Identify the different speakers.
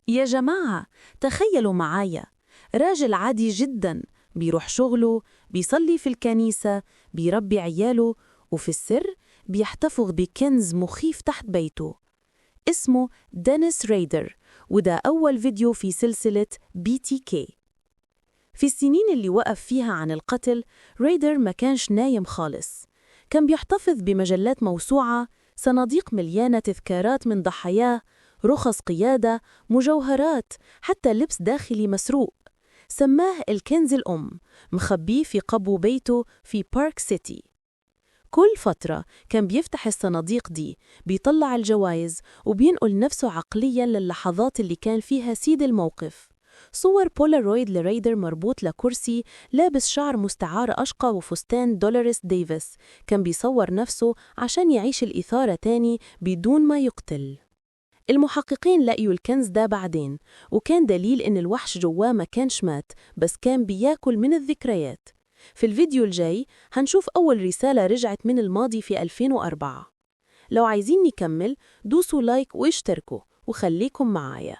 Speaker 1: يا جماعة، تخيلوا معايا، راجل عادي جدا بيروح شغله، بيصلي في الكنيسة، بيربي عياله، وفي السر بيحتفظ بكنز مخيف تحت بيته. اسمه دينيس ريدر، وده أول فيديو في سلسلة BTK. في السنين اللي وقف فيها عن القتل، ريدر ما كانش نايم خالص. كان بيحتفظ بمجلات موسوعة، صناديق مليانة تذكارات من ضحاياه، رخص قيادة، مجوهرات، حتى لبس داخلي مسروق. سماه الكنز الأم، مخبيه في قبو بيته في بارك سيتي. كل فترة كان بيفتح الصناديق دي، بيطلع الجوائز، وبينقل نفسه عقلياً للحظات اللي كان فيها سيد الموقف. صور بولارويد لريدر مربوط لكرسي، لابس شعر مستعار أشقى وفستان دولوريس ديفيس. كان بيصور نفسه عشان يعيش الإثارة تاني بدون ما يقتل. المحققين لقيوا الكنز ده بعدين، وكان دليل إن الوحش جواه ما كانش مات، بس كان بياكل من الذكريات. في الفيديو الجاي هنشوف أول رسالة رجعت من الماضي في 2004. لو عايزين نكمل، دوسوا لايك واشتركوا وخليكم معايا.